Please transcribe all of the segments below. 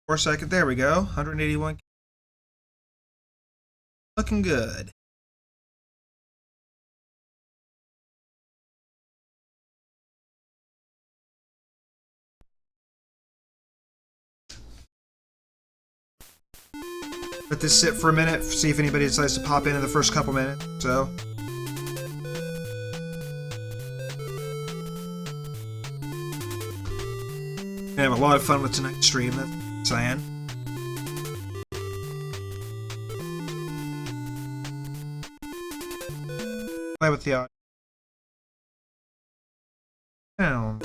4 seconds. There we go. 181. Looking good. Let this sit for a minute, see if anybody decides to pop in the first couple minutes. So. I have a lot of fun with tonight's stream, that's what I'm saying. Play with the audio. Down.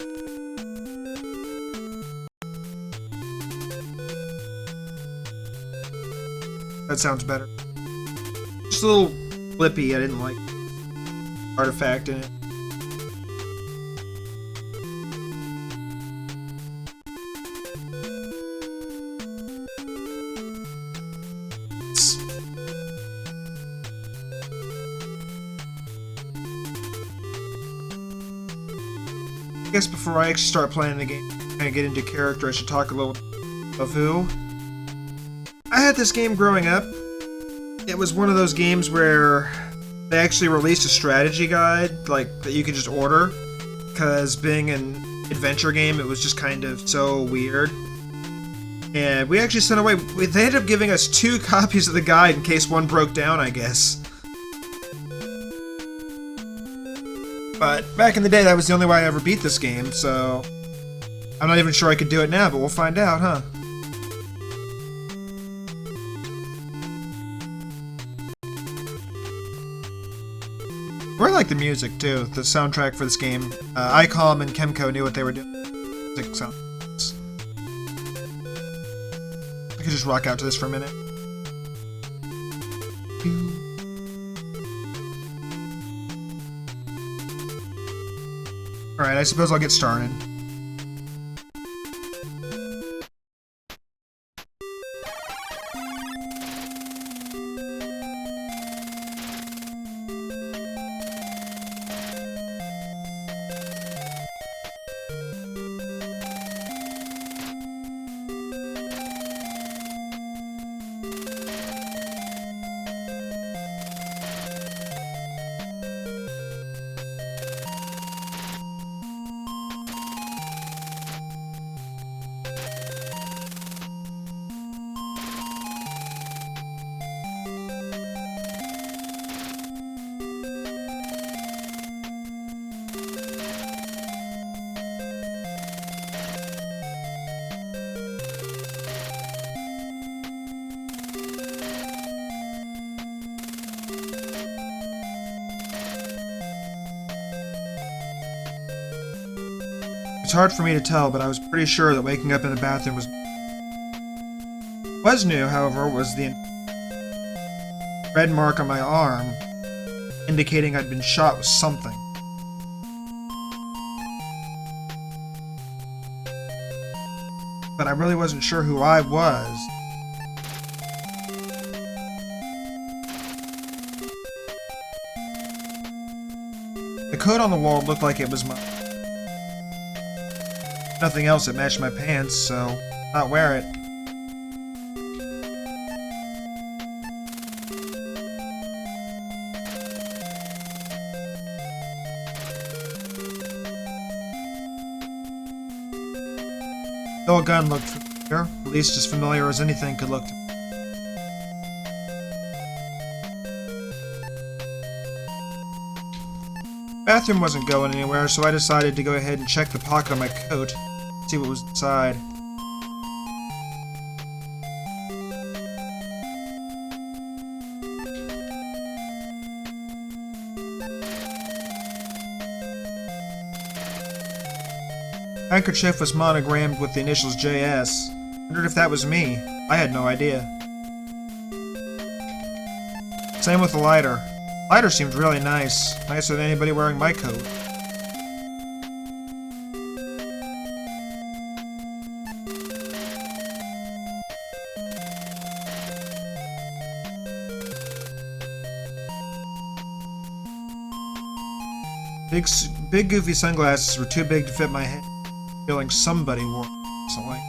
That sounds better. Just a little blippy, I didn't like artifact in it. I guess before I actually start playing the game and get into character, I should talk a little of who. I had this game growing up. It was one of those games where they actually released a strategy guide, like, that you could just order. Because being an adventure game, it was just kind of so weird. And we actually sent away, they ended up giving us 2 copies of the guide in case one broke down, I guess. But back in the day, that was the only way I ever beat this game, so I'm not even sure I could do it now, but we'll find out, huh? I really like the music, too. The soundtrack for this game. ICOM and Kemco knew what they were doing. Music sounds. I could just rock out to this for a minute. Alright, I suppose I'll get started. It's hard for me to tell, but I was pretty sure that waking up in the bathroom was new, however, was the red mark on my arm, indicating I'd been shot with something. But I really wasn't sure who I was. The coat on the wall looked like it was mine. Nothing else that matched my pants, so not wear it. Though a gun looked familiar, at least as familiar as anything could look to me. Bathroom wasn't going anywhere, so I decided to go ahead and check the pocket of my coat, see what was inside. Handkerchief was monogrammed with the initials JS. Wondered if that was me. I had no idea. Same with the lighter. Lighter seemed really nice. Nicer than anybody wearing my coat. Big goofy sunglasses were too big to fit my head. Feeling somebody wore them recently.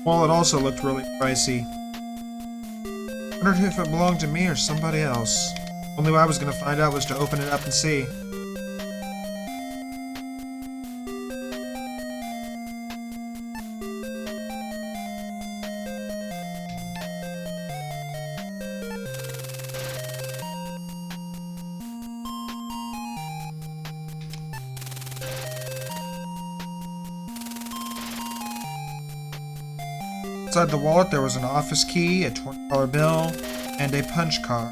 Wallet also looked really pricey. Wondered if it belonged to me or somebody else. Only way I was gonna find out was to open it up and see. Inside the wallet there was an office key, a $20 bill, and a punch card.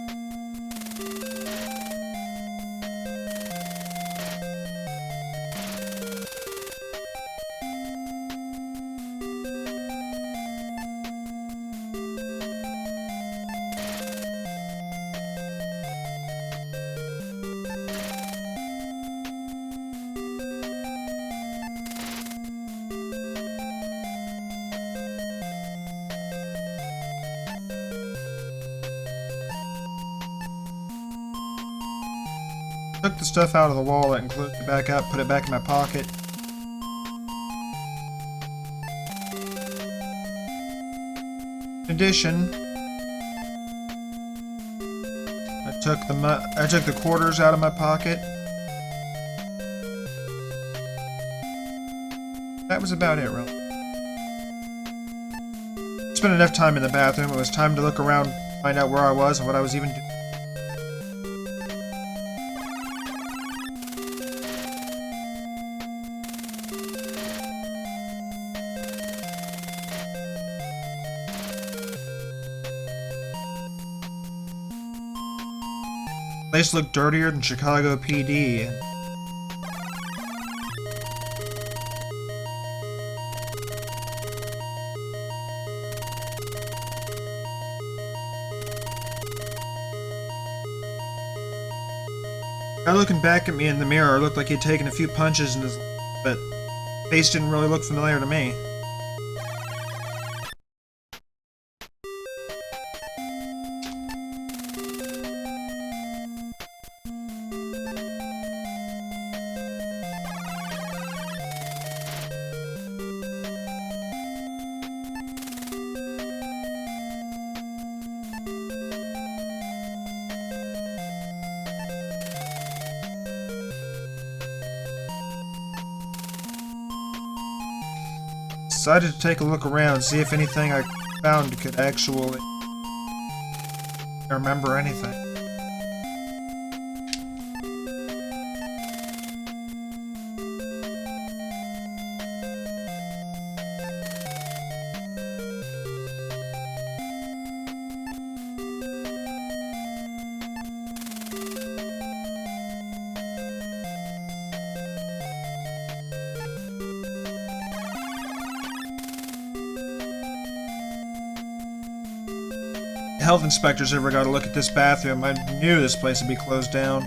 Took the stuff out of the wallet and closed it back up, put it back in my pocket. In addition, I took the quarters out of my pocket. That was about it, really. Spent enough time in the bathroom. It was time to look around, find out where I was and what I was even doing. The place looked dirtier than Chicago PD. Guy looking back at me in the mirror looked like he'd taken a few punches in his life, but face didn't really look familiar to me. Decided to take a look around, see if anything I found could actually remember anything. Health inspectors ever got a look at this bathroom, I knew this place would be closed down.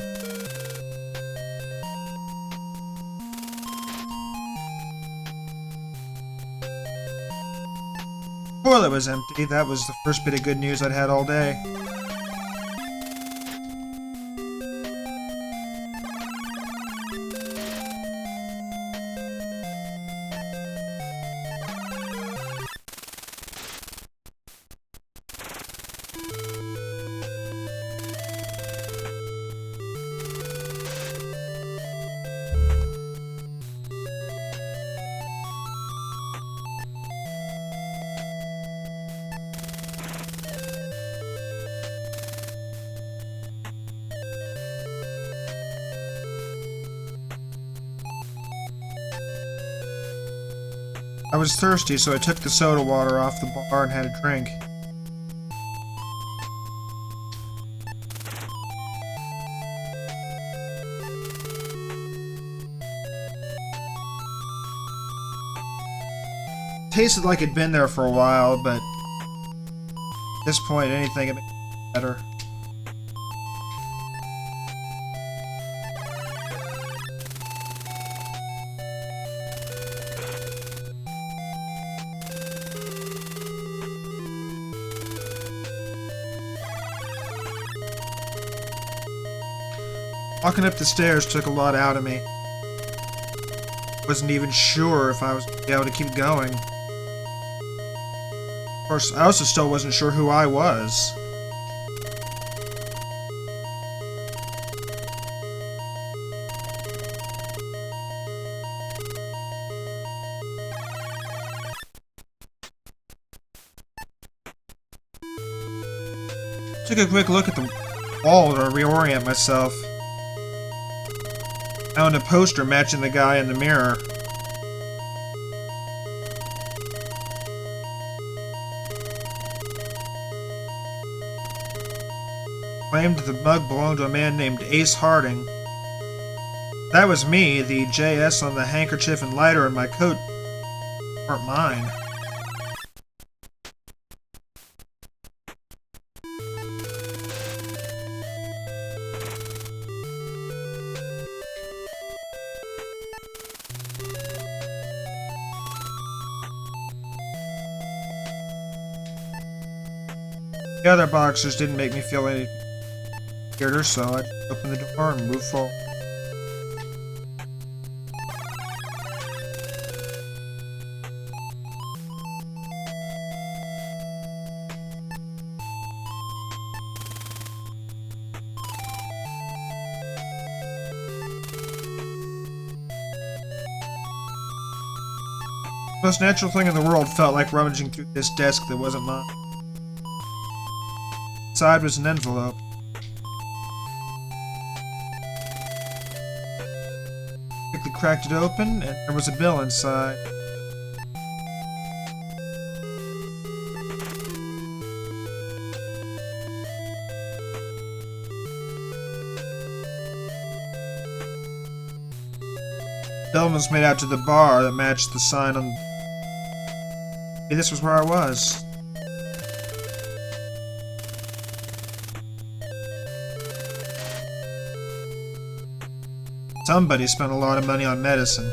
Toilet was empty. That was the first bit of good news I'd had all day. I was thirsty, so I took the soda water off the bar and had a drink. Tasted like it'd been there for a while, but at this point, anything would be better. Walking up the stairs took a lot out of me. Wasn't even sure if I was going to be able to keep going. Of course, I also still wasn't sure who I was. Took a quick look at the wall to reorient myself. I found a poster matching the guy in the mirror. Claimed the mug belonged to a man named Ace Harding. That was me. The JS on the handkerchief and lighter in my coat weren't mine. The other boxers didn't make me feel any weirder, so I opened the door and moved forward. The most natural thing in the world felt like rummaging through this desk that wasn't mine. Inside was an envelope. Quickly cracked it open, and there was a bill inside. The bill was made out to the bar that matched the sign on. Maybe this was where I was. Somebody spent a lot of money on medicine.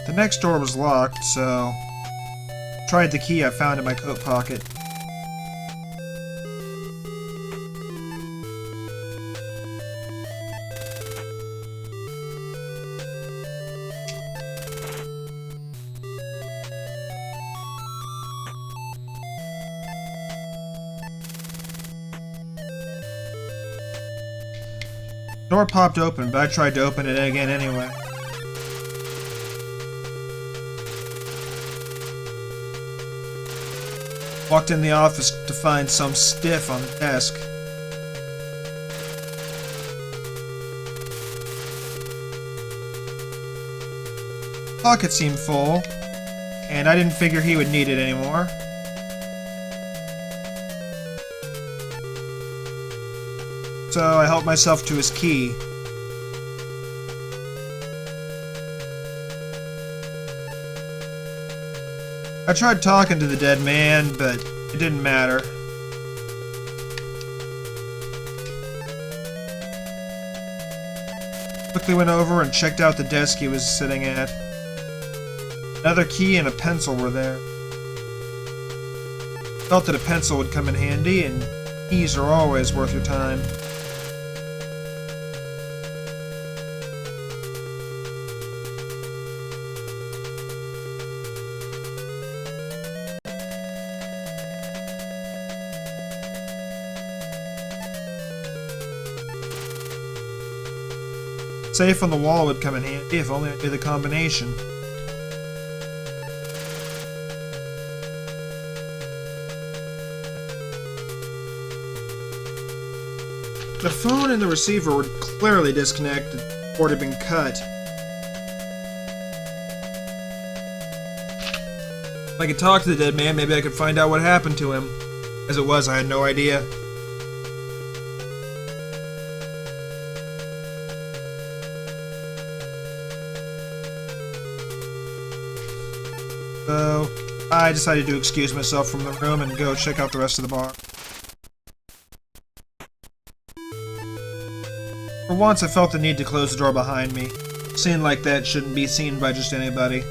The next door was locked, so I tried the key I found in my coat pocket. The door popped open, but I tried to open it again anyway. Walked in the office to find some stiff on the desk. Pocket seemed full, and I didn't figure he would need it anymore. So I helped myself to his key. I tried talking to the dead man, but it didn't matter. Quickly went over and checked out the desk he was sitting at. Another key and a pencil were there. Felt that a pencil would come in handy, and keys are always worth your time. Safe on the wall would come in handy if only I knew the combination. The phone and the receiver were clearly disconnected, the cord had been cut. If I could talk to the dead man, maybe I could find out what happened to him. As it was, I had no idea. So, I decided to excuse myself from the room and go check out the rest of the bar. For once, I felt the need to close the door behind me. A scene like that shouldn't be seen by just anybody.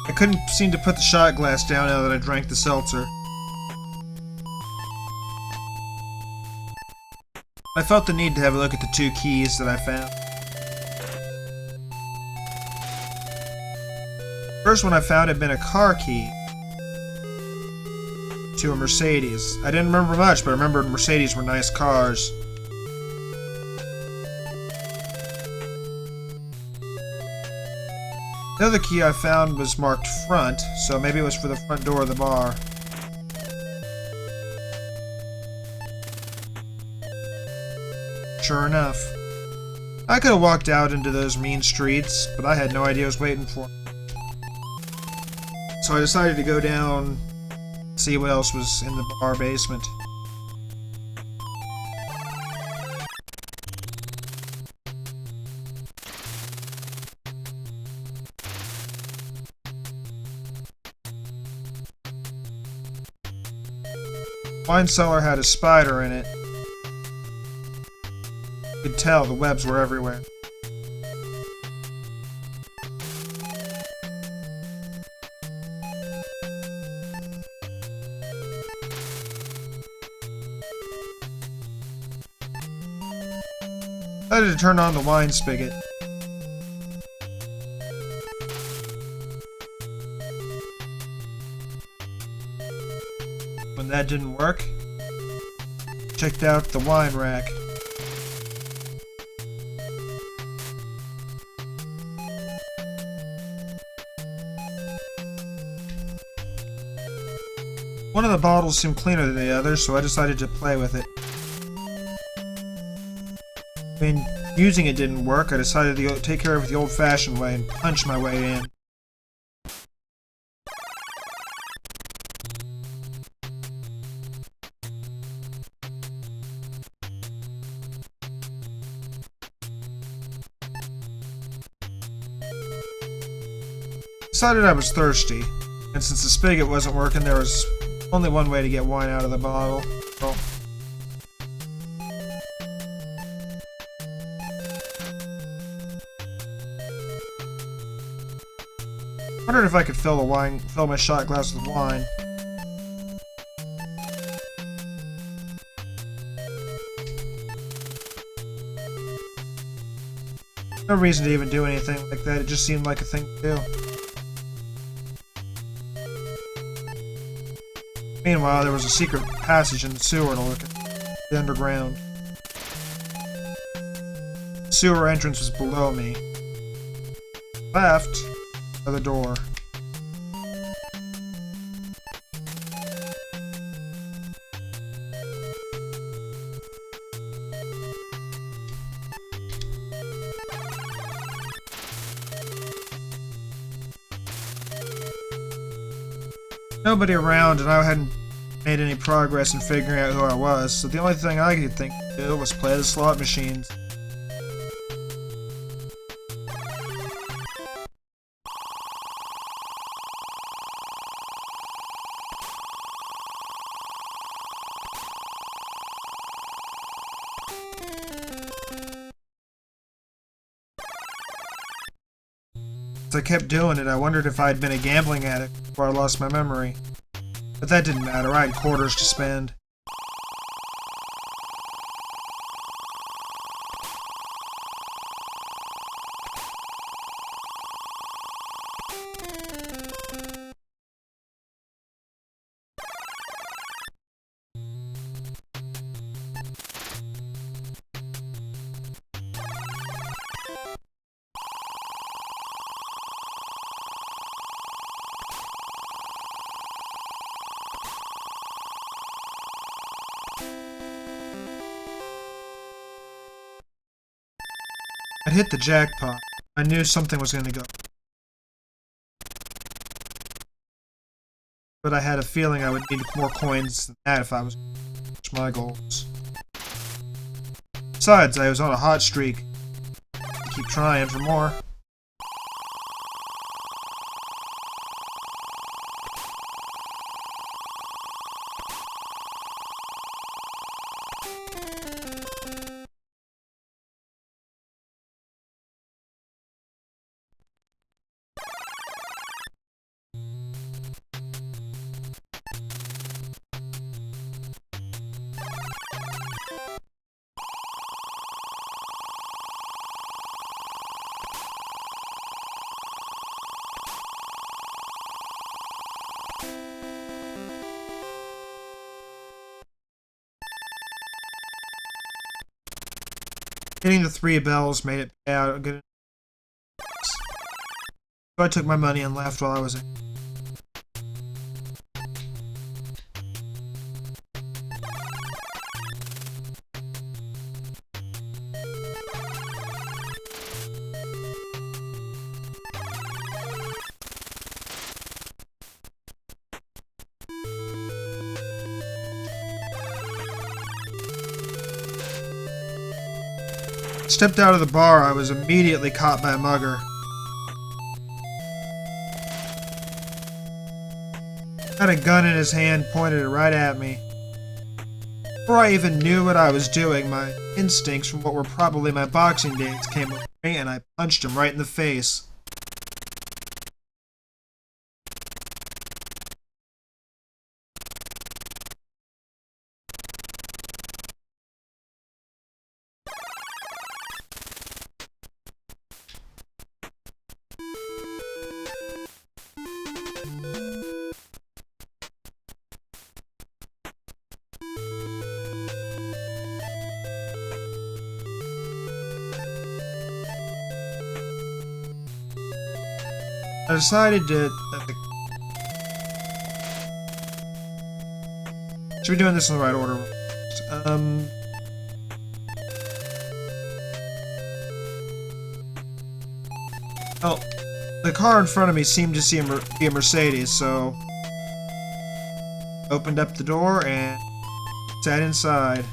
I couldn't seem to put the shot glass down now that I drank the seltzer. I felt the need to have a look at the 2 keys that I found. First one I found had been a car key to a Mercedes. I didn't remember much, but I remembered Mercedes were nice cars. The other key I found was marked front, so maybe it was for the front door of the bar. Sure enough. I could have walked out into those mean streets, but I had no idea I was waiting for me. So I decided to go down, see what else was in the bar basement. Wine cellar had a spider in it. You could tell the webs were everywhere. I decided to turn on the wine spigot. When that didn't work, checked out the wine rack. One of the bottles seemed cleaner than the other, so I decided to play with it. When using it didn't work, I decided to take care of it the old-fashioned way and punch my way in. Decided I was thirsty, and since the spigot wasn't working, there was only one way to get wine out of the bottle. So wondered if I could fill my shot glass with wine. No reason to even do anything like that, it just seemed like a thing to do. Meanwhile, there was a secret passage in the sewer to look at, the underground. The sewer entrance was below me. Left, another door. Nobody around, and I hadn't made any progress in figuring out who I was, so the only thing I could think to do was play the slot machines. As I kept doing it, I wondered if I had been a gambling addict before I lost my memory. But that didn't matter, I had quarters to spend. I'd hit the jackpot. I knew something was going to go. But I had a feeling I would need more coins than that if I was to reach my goals. Besides, I was on a hot streak. I'd keep trying for more. Hitting the 3 bells made it pay out a good. So I took my money and left while I was in. Stepped out of the bar, I was immediately caught by a mugger. Had a gun in his hand, pointed it right at me. Before I even knew what I was doing, my instincts from what were probably my boxing days came over me, and I punched him right in the face. I decided to... should be doing this in the right order. Oh, the car in front of me seemed to be a Mercedes, so... opened up the door and sat inside.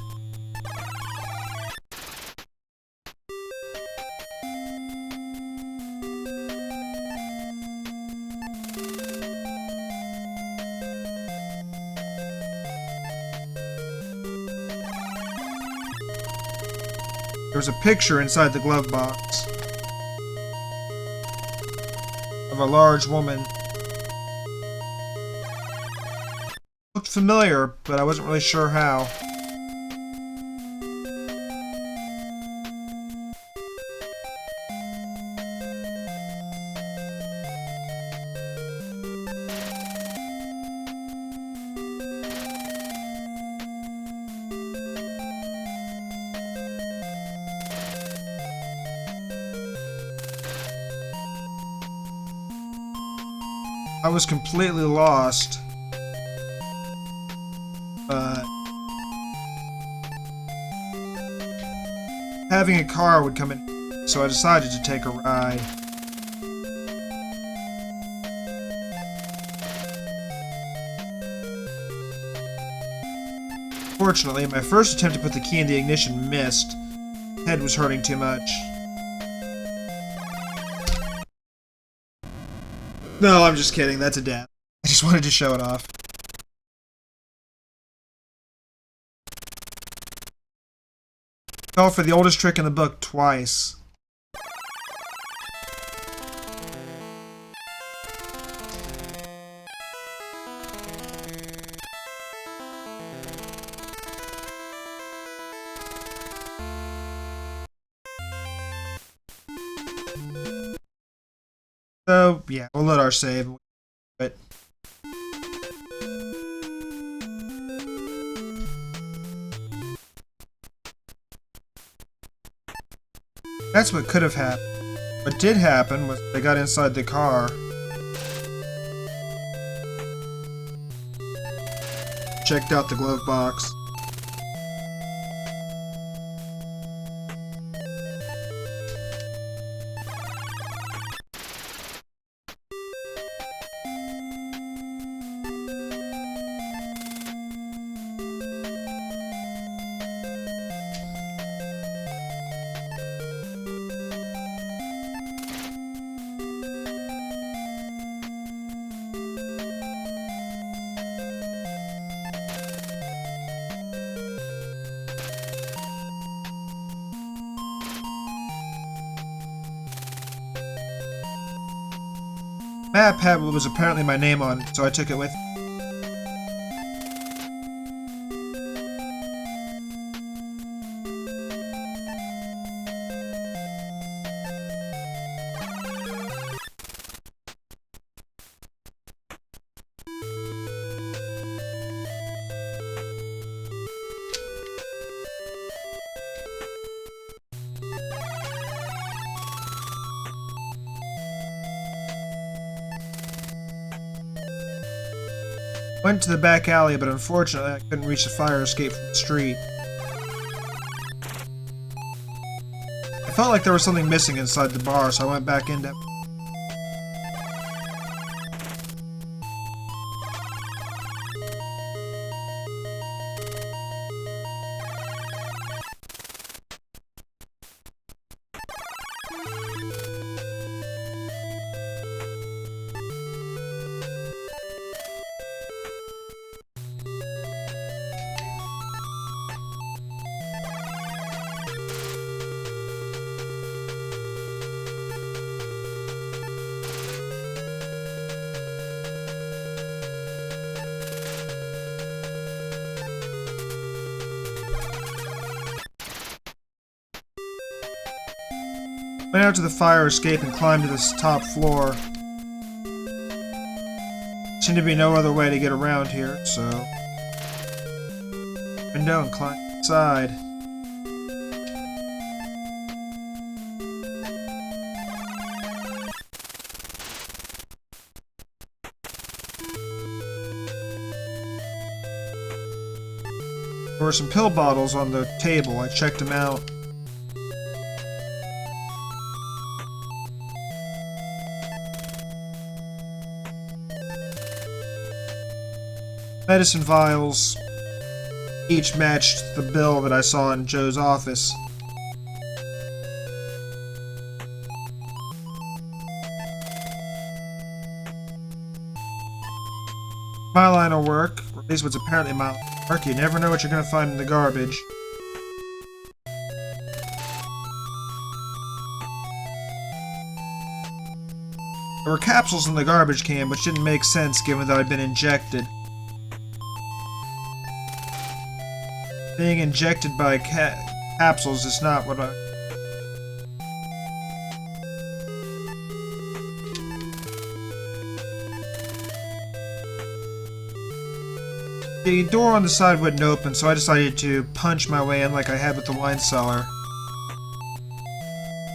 There was a picture inside the glove box of a large woman. Looked familiar, but I wasn't really sure how. I was completely lost, but having a car would come in, so I decided to take a ride. Fortunately, my first attempt to put the key in the ignition missed. Head was hurting too much. No, I'm just kidding. That's a death. I just wanted to show it off. Fell for the oldest trick in the book twice. So, yeah, we'll load our save. But that's what could have happened. What did happen was they got inside the car. Checked out the glove box. map had what was apparently my name on it, so I took it with me. Went to the back alley, but unfortunately I couldn't reach the fire escape from the street. I felt like there was something missing inside the bar, so I went back into it. Went out to the fire escape and climbed to this top floor. Seemed to be no other way to get around here, so... window and climb inside. There were some pill bottles on the table. I checked them out. Medicine vials each matched the bill that I saw in Joe's office. My line of work, or at least what's apparently my line of work, you never know what you're going to find in the garbage. There were capsules in the garbage can, which didn't make sense given that I'd been injected. Being injected by capsules is not what I... The door on the side wouldn't open, so I decided to punch my way in like I had with the wine cellar.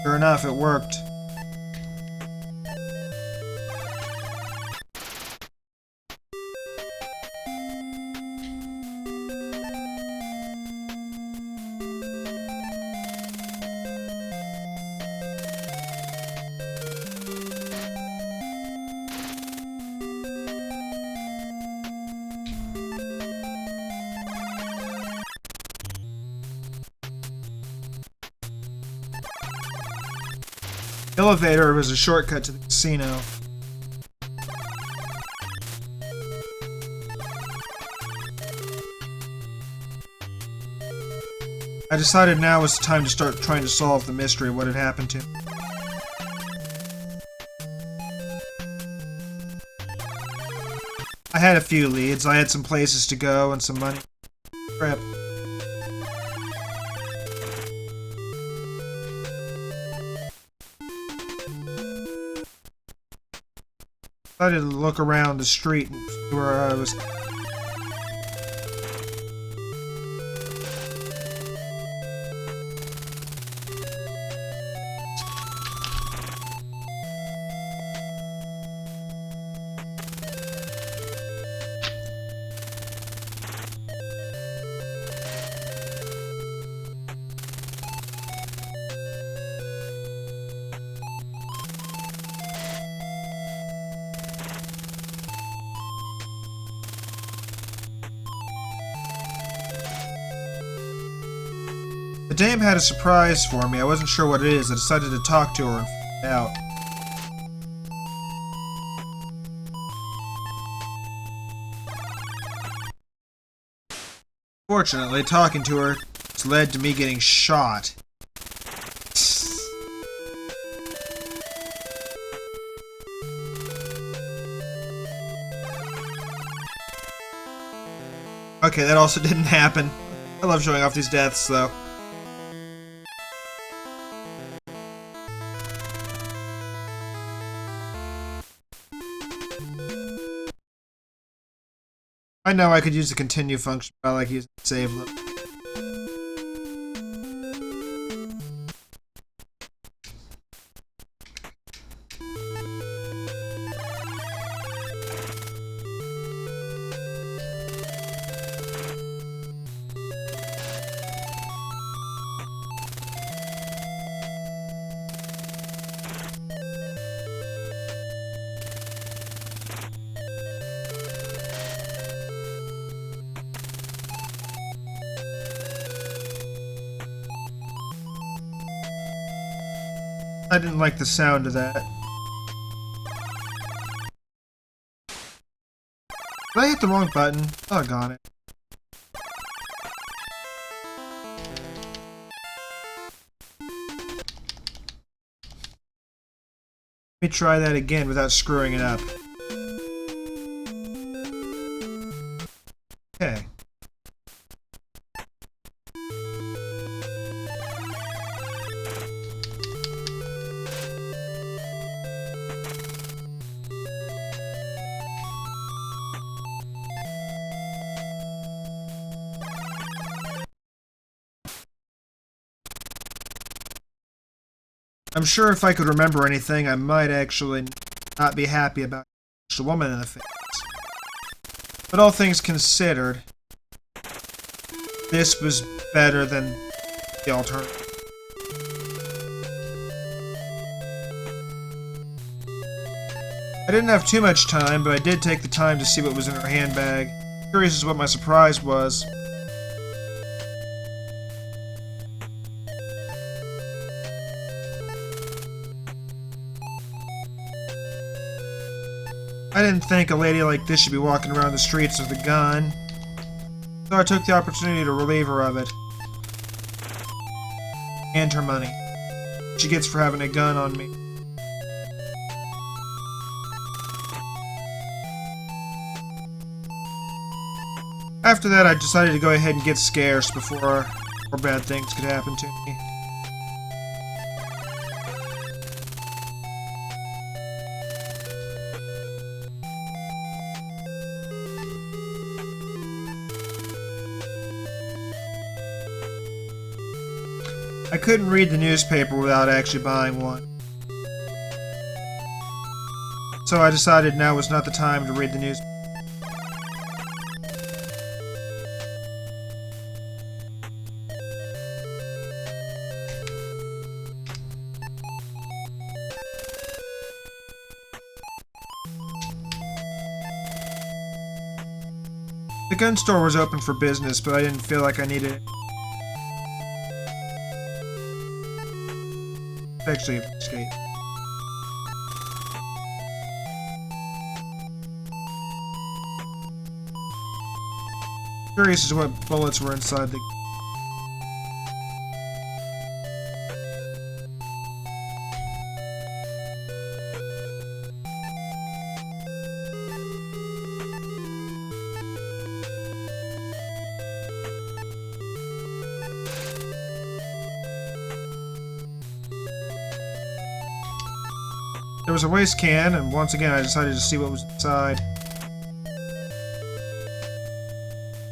Sure enough, it worked. Elevator was a shortcut to the casino. I decided now was the time to start trying to solve the mystery of what had happened to me. I had a few leads. I had some places to go and some money. Crap. I decided to look around the street and see where I was. The dame had a surprise for me. I wasn't sure what it is. I decided to talk to her and find out. Fortunately, talking to her led to me getting shot. Okay, that also didn't happen. I love showing off these deaths, though. I know I could use the continue function, but I like using the save look. I didn't like the sound of that. Did I hit the wrong button? Doggone it. Let me try that again without screwing it up. Okay. I'm sure if I could remember anything, I might actually not be happy about the woman in the face. But all things considered, this was better than the alternative. I didn't have too much time, but I did take the time to see what was in her handbag. Curious as what my surprise was. I didn't think a lady like this should be walking around the streets with a gun, so I took the opportunity to relieve her of it. And her money. She gets for having a gun on me. After that, I decided to go ahead and get scarce before more bad things could happen to me. I couldn't read the newspaper without actually buying one. So I decided now was not the time to read the news. The gun store was open for business, but I didn't feel like I needed it. Actually, escape. Curious as to what bullets were inside the... There was a waste can, and once again I decided to see what was inside.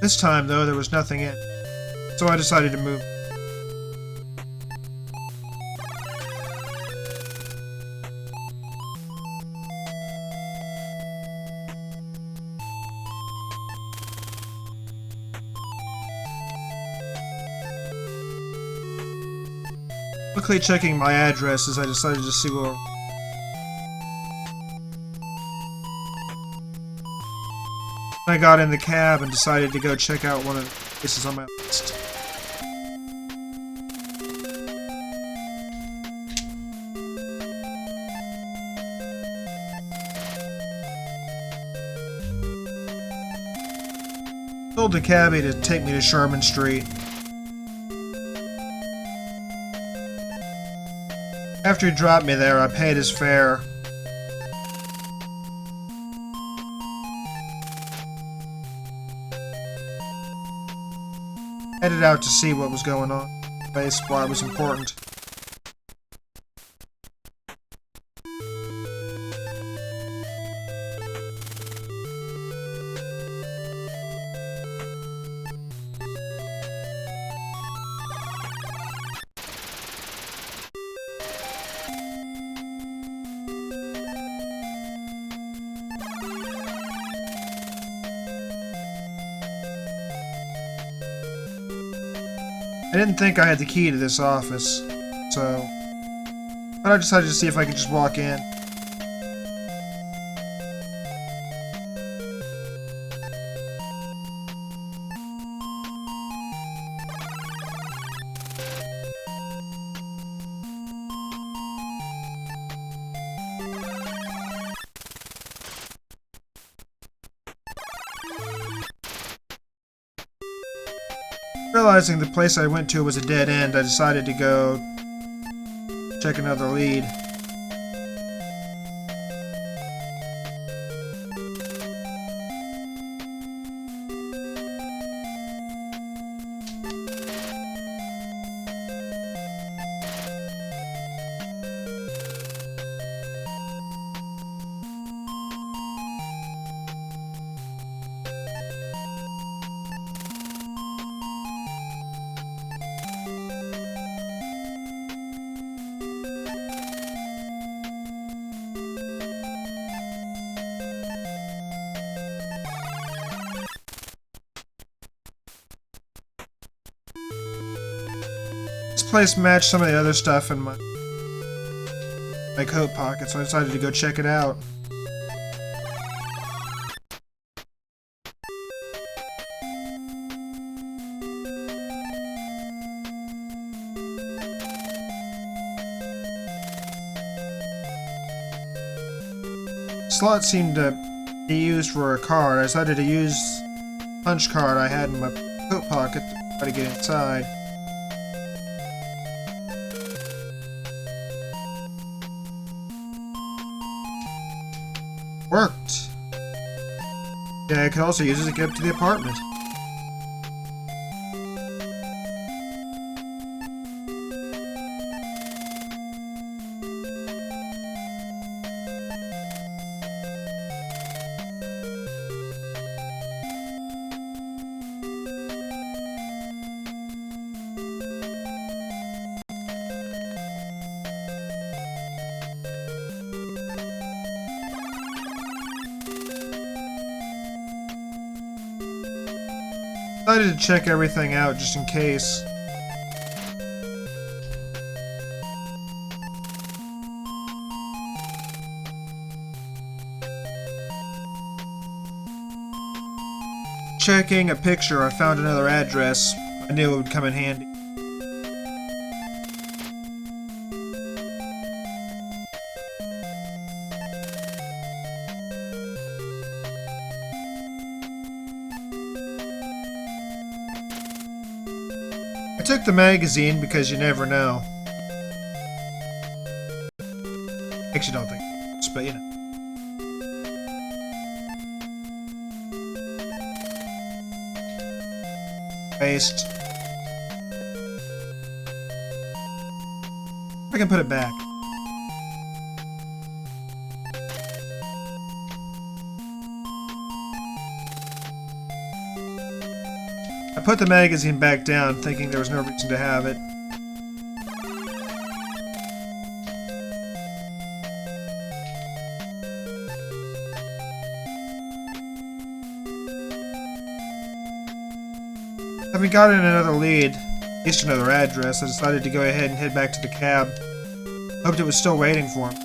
This time, though, there was nothing in, so I decided to move. Quickly checking my address as I decided to see what... I got in the cab and decided to go check out one of the places on my list. Told the cabbie to take me to Sherman Street. After he dropped me there, I paid his fare. Headed out to see what was going on. Place why it was important. I didn't think I had the key to this office, so I decided to see if I could just walk in. Realizing the place I went to was a dead end, I decided to go check another lead. This place matched some of the other stuff in my coat pocket, so I decided to go check it out. Slot seemed to be used for a card. I decided to use the punch card I had in my coat pocket to try to get inside. Worked. Yeah, I could also use it to get up to the apartment. Decided to check everything out just in case. Checking a picture, I found another address. I knew it would come in handy. I took the magazine because you never know. Actually, don't think it's, but you know. Paste. I can put it back. I put the magazine back down, thinking there was no reason to have it. Having gotten another lead, at least another address, I decided to go ahead and head back to the cab. Hoped it was still waiting for him.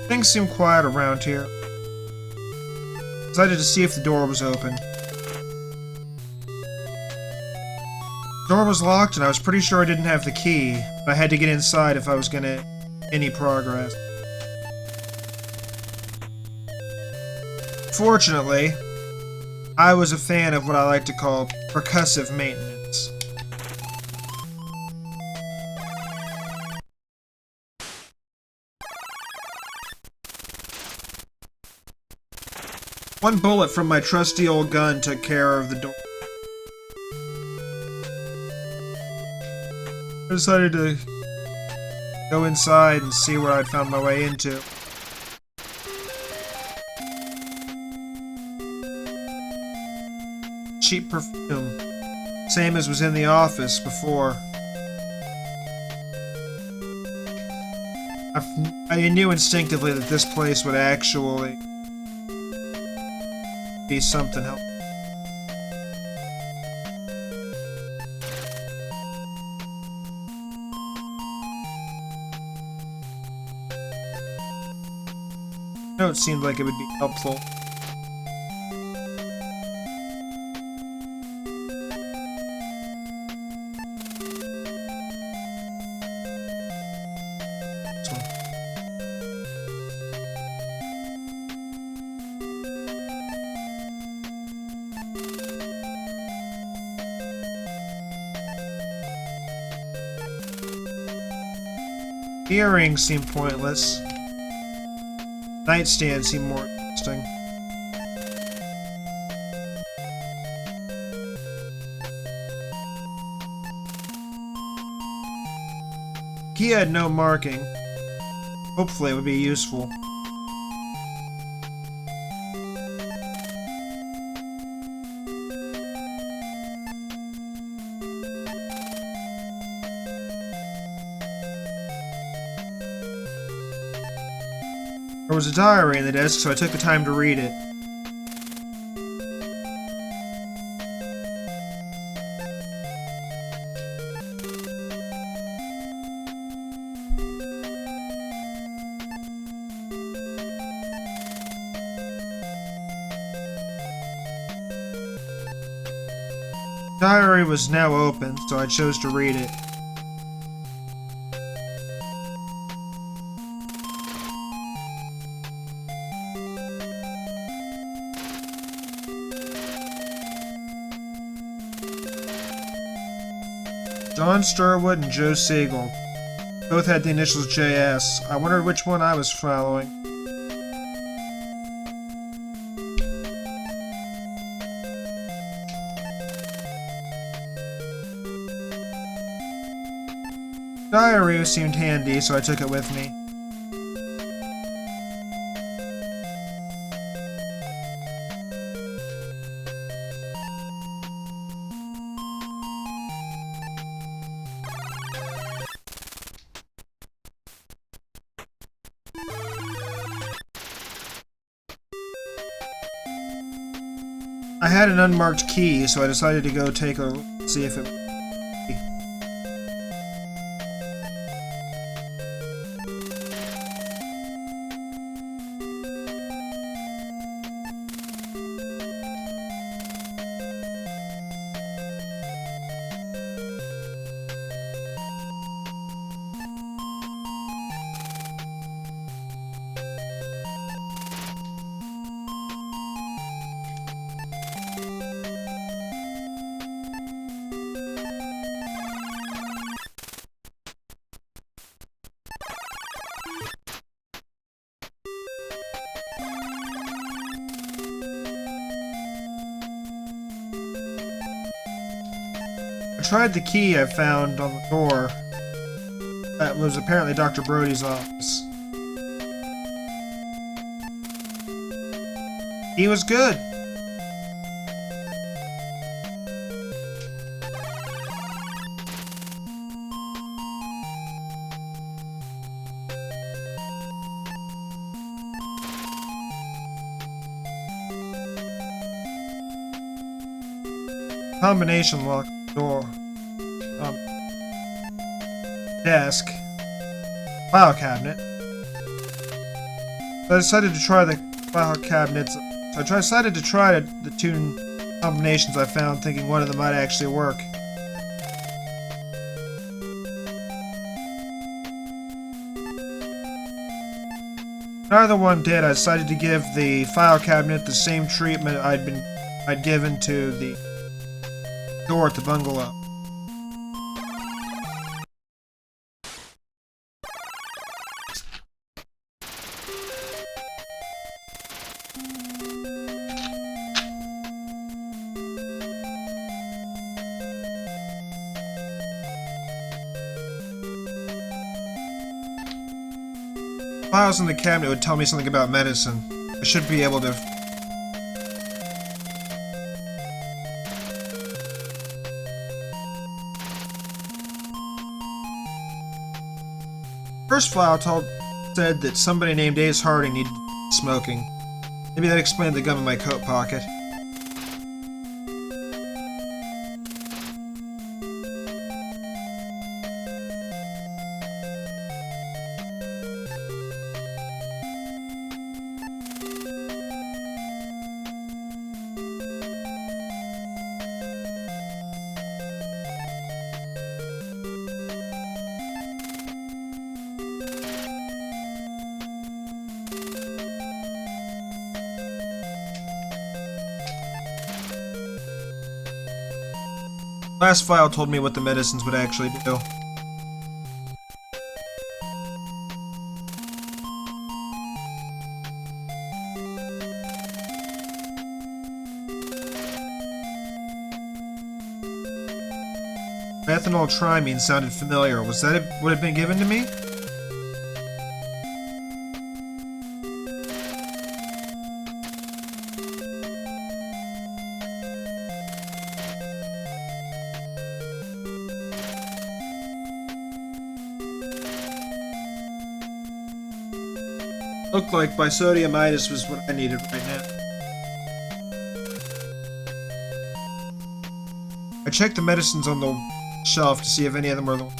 Things seem quiet around here. Decided to see if the door was open. The door was locked and I was pretty sure I didn't have the key, but I had to get inside if I was gonna any progress. Fortunately, I was a fan of what I like to call percussive maintenance. One bullet from my trusty old gun took care of the door. I decided to go inside and see what I'd found my way into. Cheap perfume. Same as was in the office before. I knew instinctively that this place would actually be something else. No, it seemed like it would be helpful. Earrings seem pointless. Nightstand seemed more interesting. Key had no marking. Hopefully it would be useful. There was a diary in the desk, so I took the time to read it. The diary was now open, so I chose to read it. John Sturwood and Joe Siegel. Both had the initials JS. I wondered which one I was following. Diary seemed handy, so I took it with me. I had an unmarked key, so I decided to go take a look, see if it... I tried the key I found on the door. That was apparently Dr. Brody's office. He was good. Combination lock door. Desk. File cabinet. I decided to try the file cabinets. So I decided to try the two combinations I found, thinking one of them might actually work. Neither one did. I decided to give the file cabinet the same treatment I'd given to the door at the bungalow. Files in the cabinet would tell me something about medicine. I should be able to... First file said that somebody named Ace Harding needed smoking. Maybe that explained the gum in my coat pocket. Last file told me what the medicines would actually do. Methanol triamine sounded familiar. Was that what had been given to me? Looked like bisodiumitis was what I needed right now. I checked the medicines on the shelf to see if any of them were the...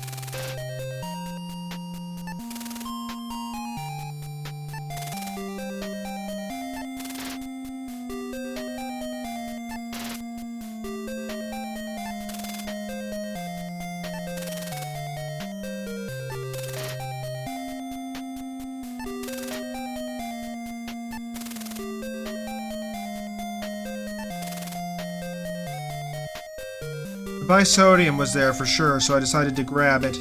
Bisodium was there for sure, so I decided to grab it.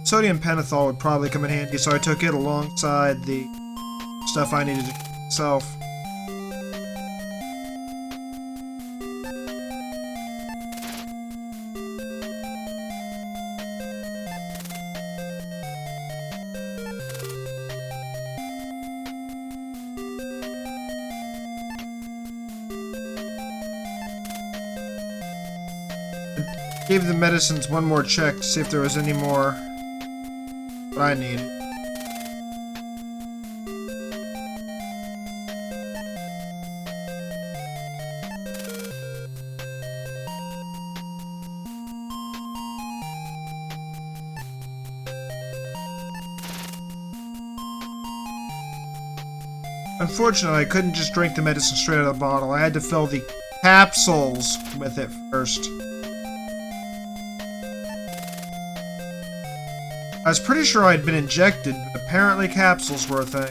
Sodium pentothal would probably come in handy, so I took it alongside the stuff I needed myself. Gave the medicines one more check to see if there was any more that I needed. Unfortunately, I couldn't just drink the medicine straight out of the bottle. I had to fill the capsules with it first. I was pretty sure I'd been injected, but apparently capsules were a thing.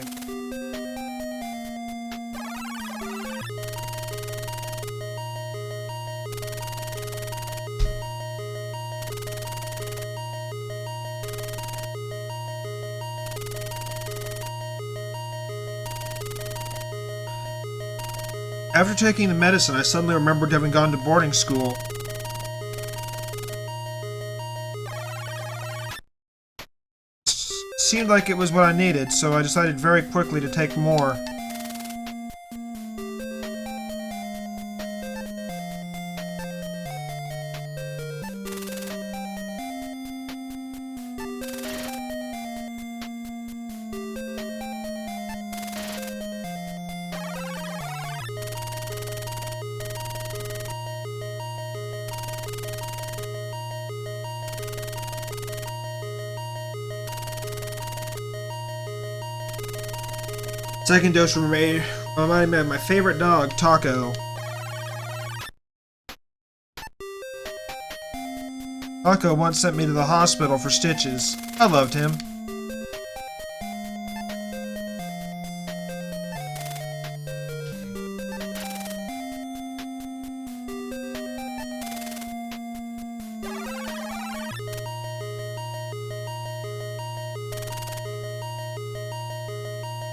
After taking the medicine, I suddenly remembered having gone to boarding school. Seemed like it was what I needed, so I decided very quickly to take more. Second dose reminded me of my favorite dog, Taco. Taco once sent me to the hospital for stitches. I loved him.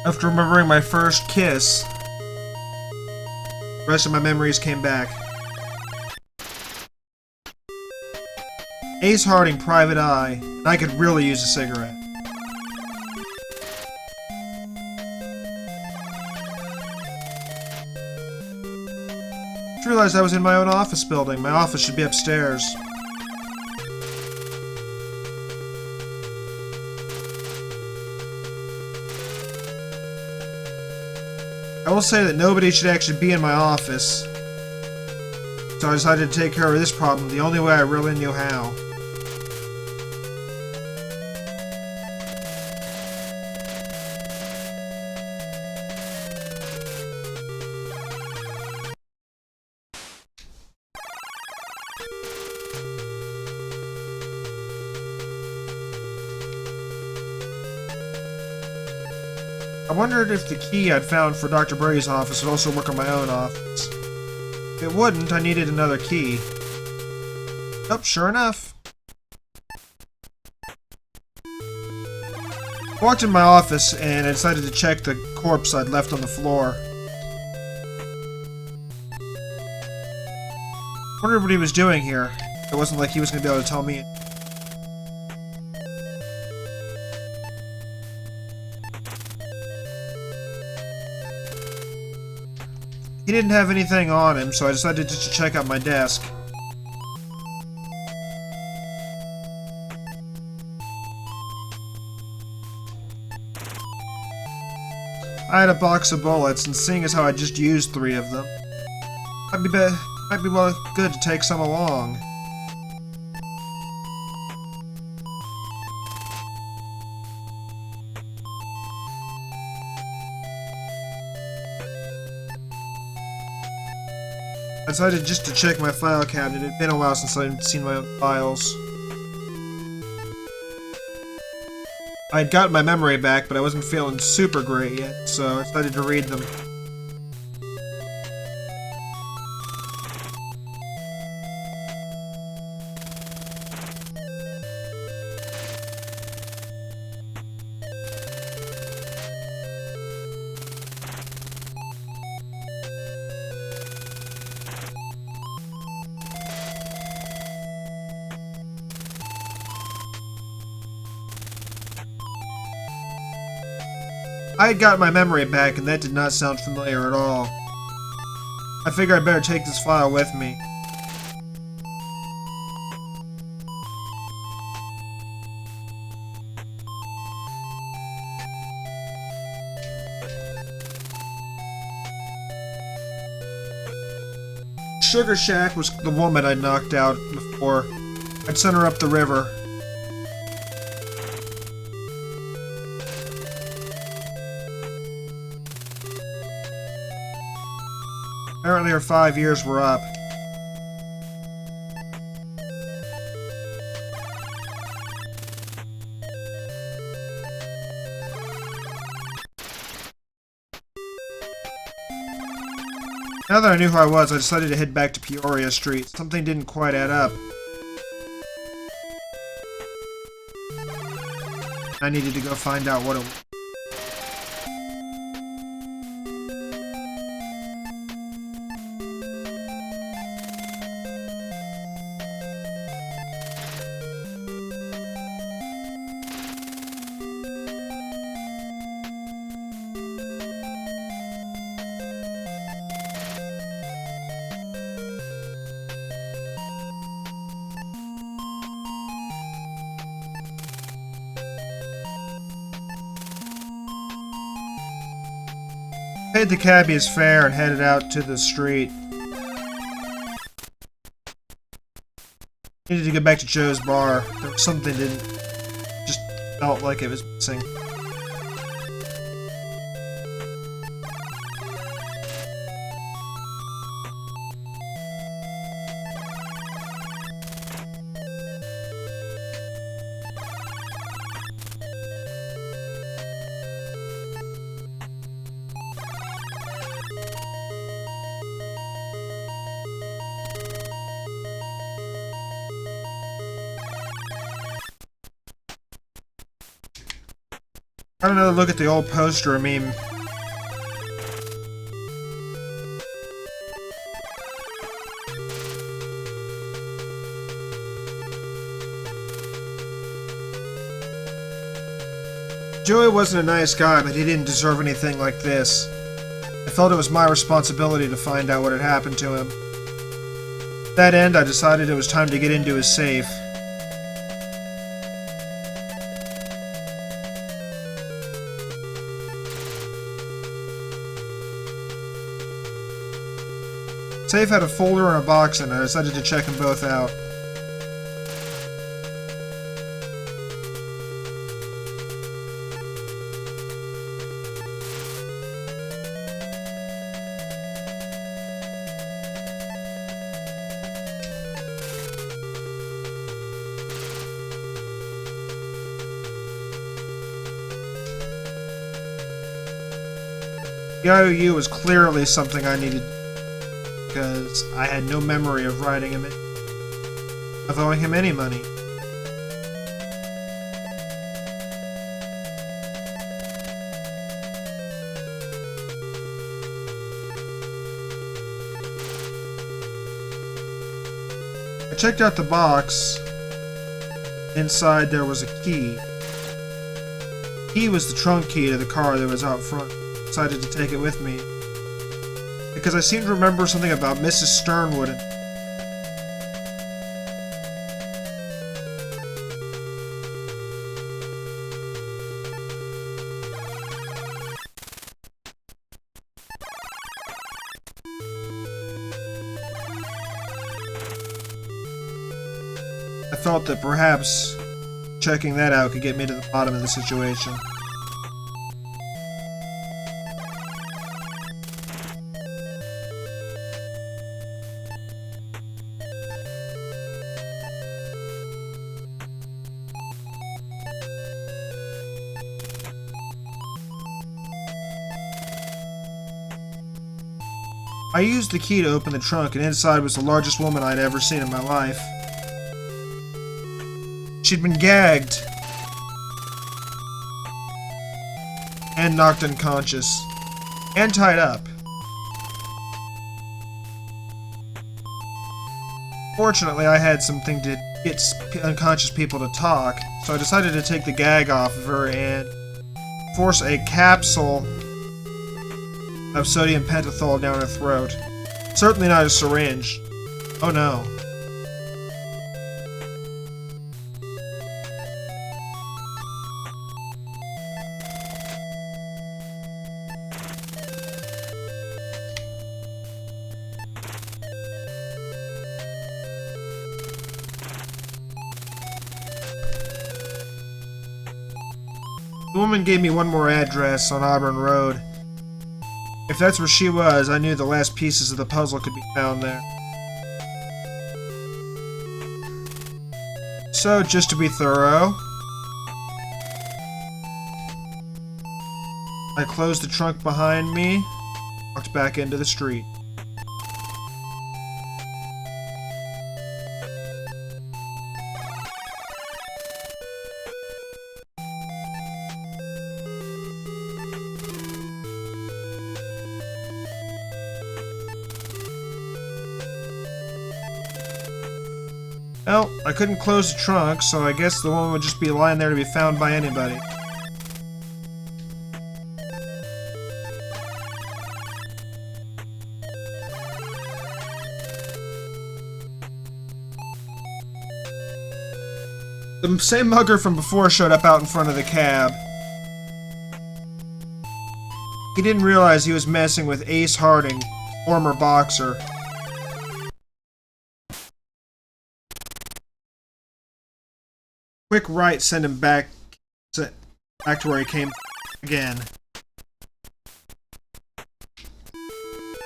After remembering my first kiss, the rest of my memories came back. Ace Harding, Private Eye, and I could really use a cigarette. I just realized I was in my own office building. My office should be upstairs. I will say that nobody should actually be in my office, so I decided to take care of this problem the only way I really knew how. I wondered if the key I'd found for Dr. Brady's office would also work on my own office. If it wouldn't, I needed another key. Oh, sure enough. I walked in my office and I decided to check the corpse I'd left on the floor. I wondered what he was doing here. It wasn't like he was going to be able to tell me. He didn't have anything on him, so I decided just to check out my desk. I had a box of bullets, and seeing as how I just used 3 of them, might be well good to take some along. I decided just to check my file cabinet. It had been a while since I'd seen my own files. I had gotten my memory back, but I wasn't feeling super great yet, so I decided to read them. I had got my memory back, and that did not sound familiar at all. I figured I'd better take this file with me. Sugar Shack was the woman I'd knocked out before. I'd sent her up the river. Apparently her 5 years were up. Now that I knew who I was, I decided to head back to Peoria Street. Something didn't quite add up. I needed to go find out what it was. Paid the cabbie his fare and headed out to the street. Needed to get back to Joe's bar. There was something that just felt like it was missing. Got another look at the old poster. I mean, Joey wasn't a nice guy, but he didn't deserve anything like this. I felt it was my responsibility to find out what had happened to him. To that end, I decided it was time to get into his safe. The safe had a folder and a box in it. I decided to check them both out. The IOU was clearly something I needed, because I had no memory of writing him of owing him any money. I checked out the box. Inside there was a key. The key was the trunk key to the car that was out front. Decided to take it with me because I seem to remember something about Mrs. Sternwood. I felt that perhaps checking that out could get me to the bottom of the situation. I used the key to open the trunk, and inside was the largest woman I'd ever seen in my life. She'd been gagged and knocked unconscious and tied up. Fortunately, I had something to get unconscious people to talk, so I decided to take the gag off of her and force a capsule of sodium pentothal down her throat. Certainly not a syringe. Oh no. The woman gave me one more address on Auburn Road. If that's where she was, I knew the last pieces of the puzzle could be found there. So, just to be thorough, I closed the trunk behind me, walked back into the street. Well, I couldn't close the trunk, so I guess the woman would just be lying there to be found by anybody. The same mugger from before showed up out in front of the cab. He didn't realize he was messing with Ace Harding, former boxer. Quick right sent him back to where he came again.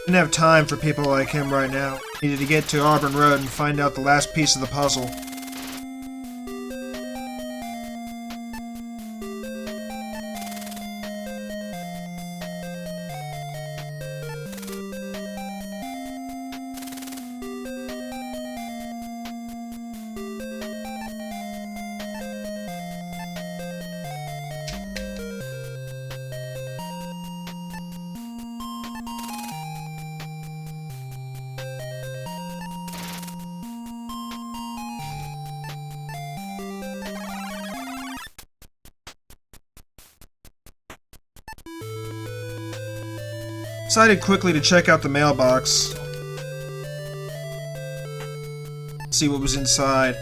Didn't have time for people like him right now. Needed to get to Auburn Road and find out the last piece of the puzzle. Decided quickly to check out the mailbox. See what was inside.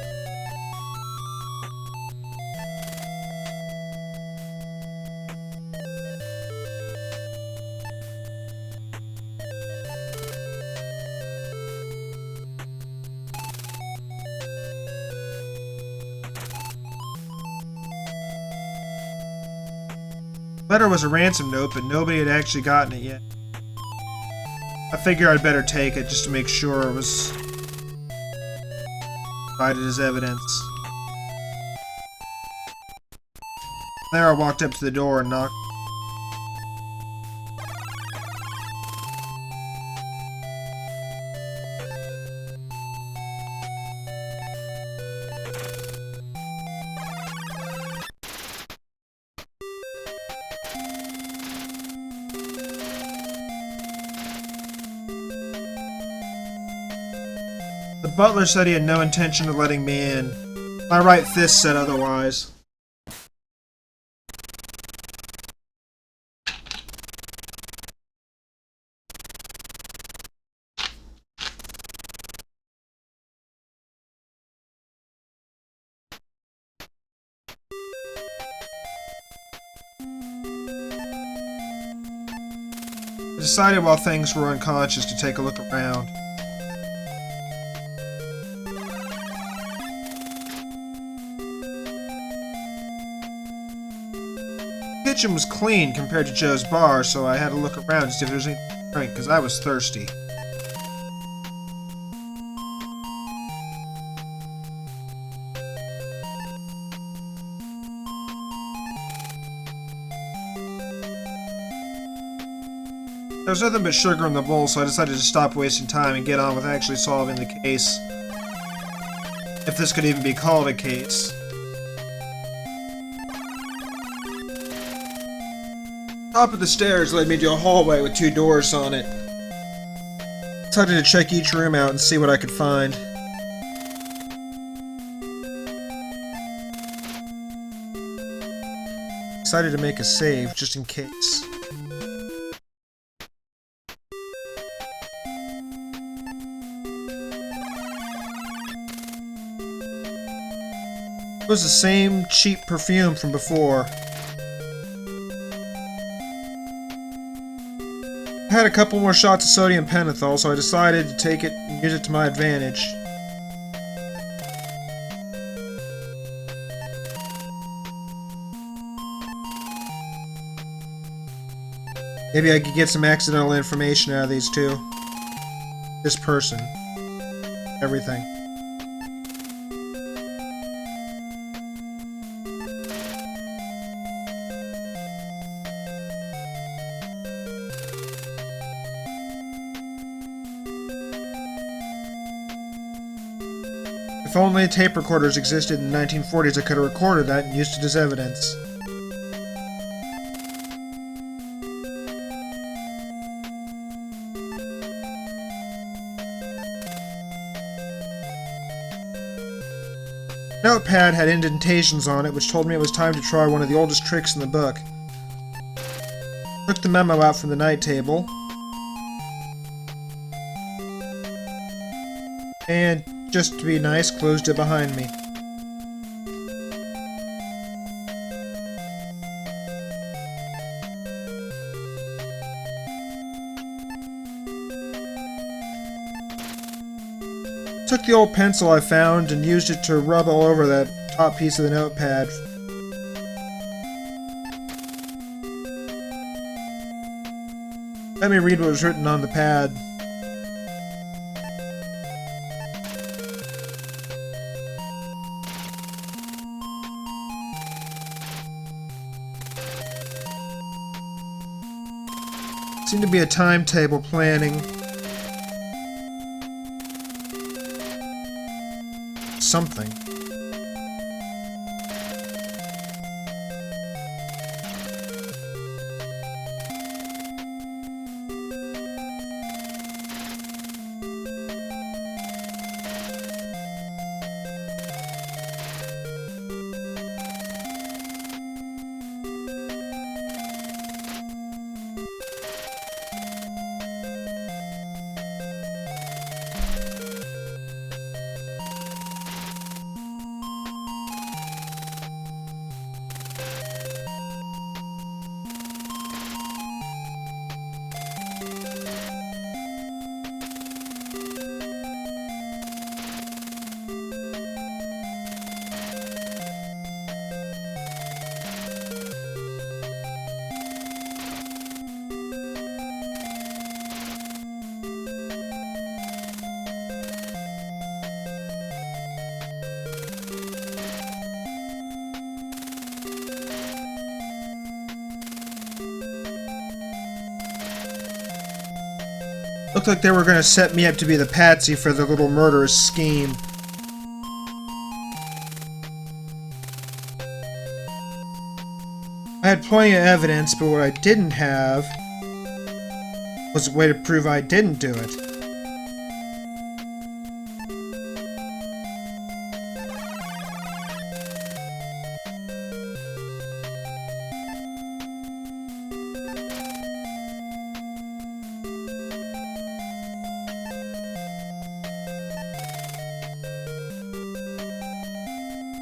The letter was a ransom note, but nobody had actually gotten it yet. I figure I'd better take it just to make sure it was provided as evidence. There I walked up to the door and knocked. The butler said he had no intention of letting me in. My right fist said otherwise. I decided while things were unconscious to take a look around. The kitchen was clean compared to Joe's bar, so I had to look around to see if there was anything to drink, because I was thirsty. There was nothing but sugar in the bowl, so I decided to stop wasting time and get on with actually solving the case. If this could even be called a case. Top of the stairs led me to a hallway with 2 doors on it. I decided to check each room out and see what I could find. Decided to make a save just in case. It was the same cheap perfume from before. I had a couple more shots of sodium pentothal, so I decided to take it and use it to my advantage. Maybe I could get some accidental information out of these two. This person. Everything. If only tape recorders existed in the 1940s, I could have recorded that and used it as evidence. The notepad had indentations on it, which told me it was time to try one of the oldest tricks in the book. Took the memo out from the night table. And just to be nice, closed it behind me. Took the old pencil I found and used it to rub all over that top piece of the notepad. Let me read what was written on the pad. Seemed to be a timetable planning something. looked like they were going to set me up to be the patsy for the little murderous scheme. I had plenty of evidence, but what I didn't have was a way to prove I didn't do it.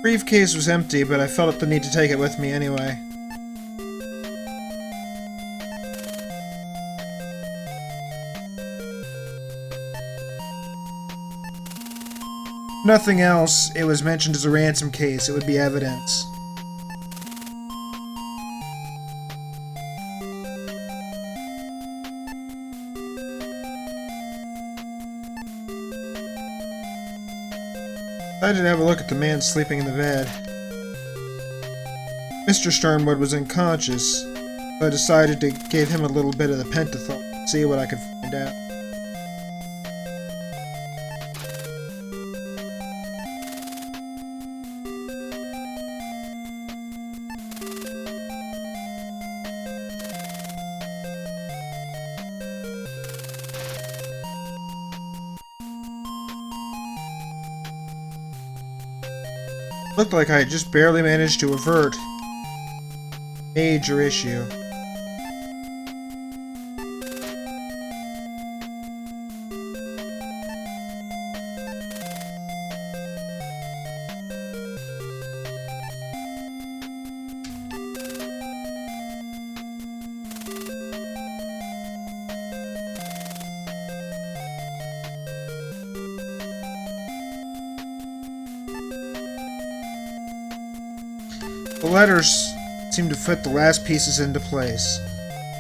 The briefcase was empty, but I felt the need to take it with me anyway. If nothing else, it was mentioned as a ransom case. It would be evidence. I didn't have a look at the man sleeping in the bed. Mr. Sternwood was unconscious, so I decided to give him a little bit of the pentothal, see what I could find out. Looked like I had just barely managed to avert a major issue. The letters seemed to fit the last pieces into place.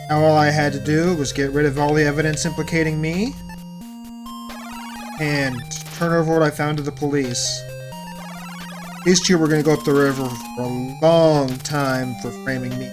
Now all I had to do was get rid of all the evidence implicating me and turn over what I found to the police. These two were going to go up the river for a long time for framing me.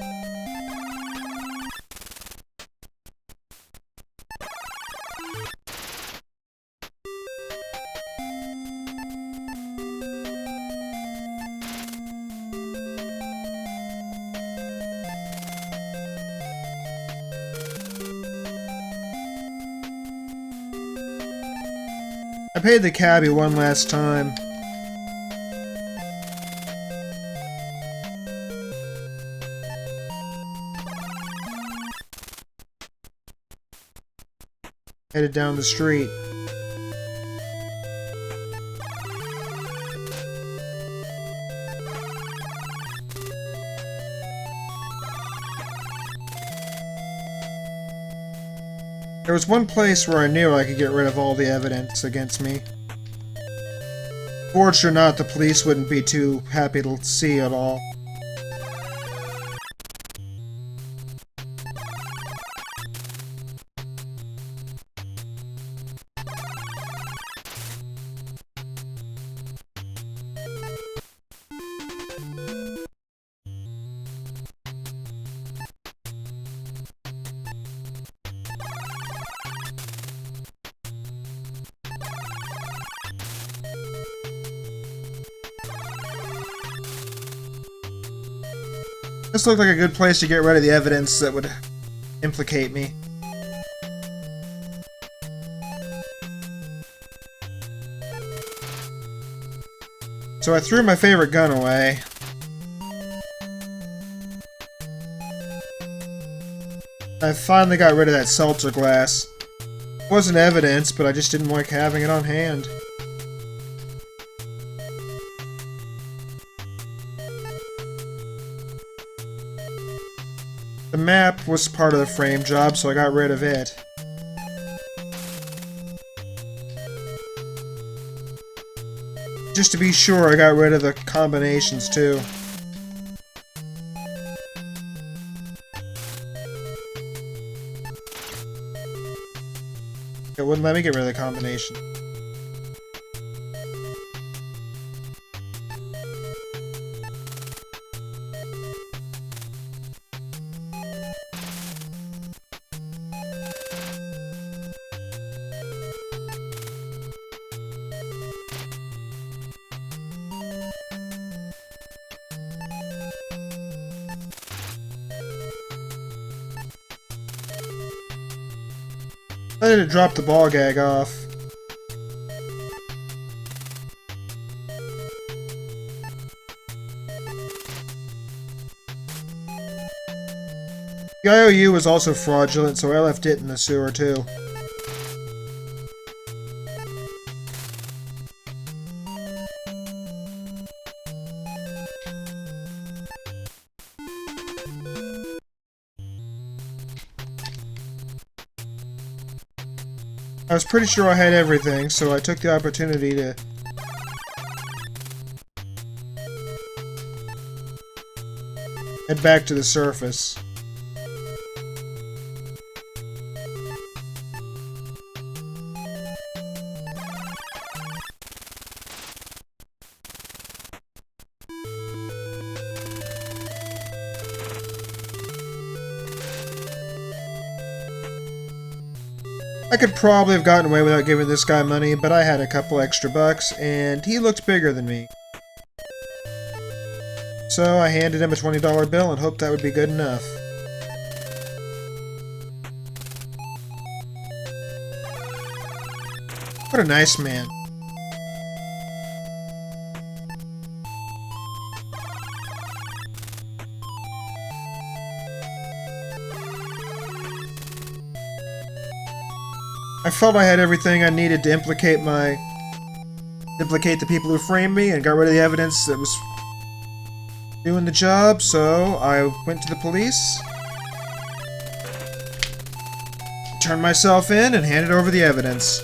I paid the cabbie one last time. Headed down the street. There was one place where I knew I could get rid of all the evidence against me. Forged or not, the police wouldn't be too happy to see it all. This looked like a good place to get rid of the evidence that would implicate me. So I threw my favorite gun away. I finally got rid of that seltzer glass. It wasn't evidence, but I just didn't like having it on hand. The map was part of the frame job, so I got rid of it. Just to be sure, I got rid of the combinations too. It wouldn't let me get rid of the combination. I didn't drop the ball gag off. The IOU was also fraudulent, so I left it in the sewer too. I was pretty sure I had everything, so I took the opportunity to head back to the surface. I could probably have gotten away without giving this guy money, but I had a couple extra bucks, and he looked bigger than me. So I handed him a $20 bill and hoped that would be good enough. What a nice man. I felt I had everything I needed to implicate the people who framed me and got rid of the evidence that was doing the job, so I went to the police, turned myself in, and handed over the evidence.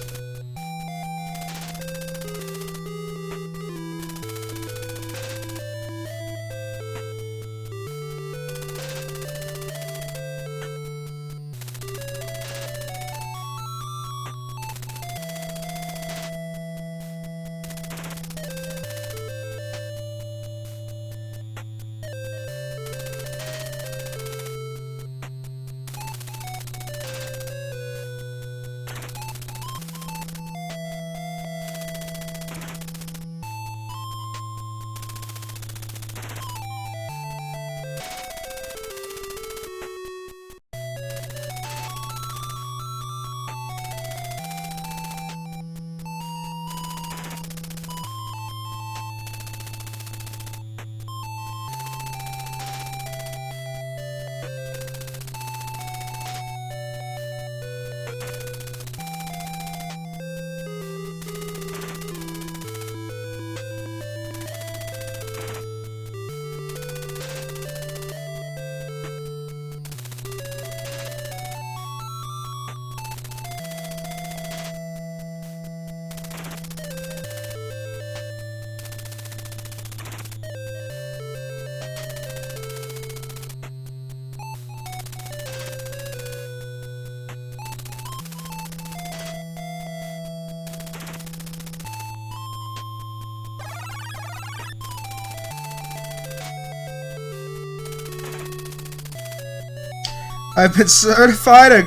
I've been certified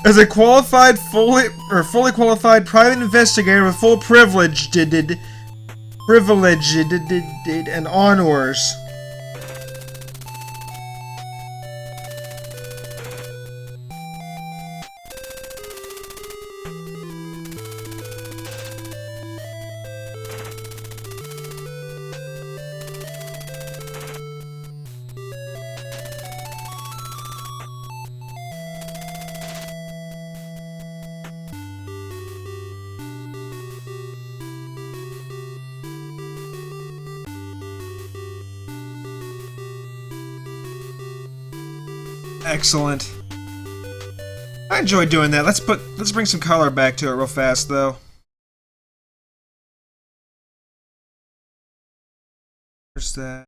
as a qualified, fully qualified private investigator with full privilege, and honors. Excellent. I enjoyed doing that. Let's bring some color back to it real fast, though. Where's that?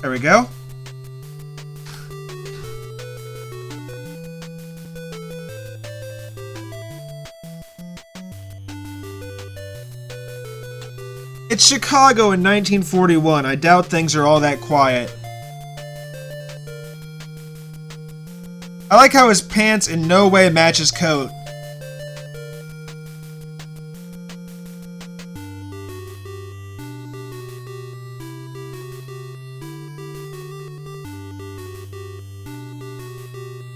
There we go. It's Chicago in 1941. I doubt things are all that quiet. I like how his pants in no way match his coat.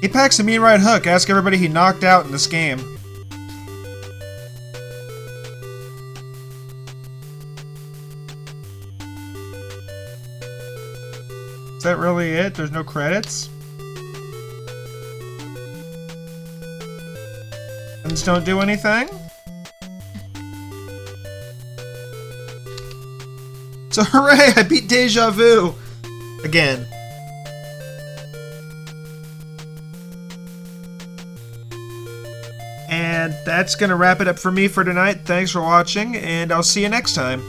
He packs a mean right hook. Ask everybody he knocked out in this game. Is that really it? There's no credits? Buttons don't do anything? So hooray! I beat Deja Vu! Again. And that's gonna wrap it up for me for tonight. Thanks for watching, and I'll see you next time.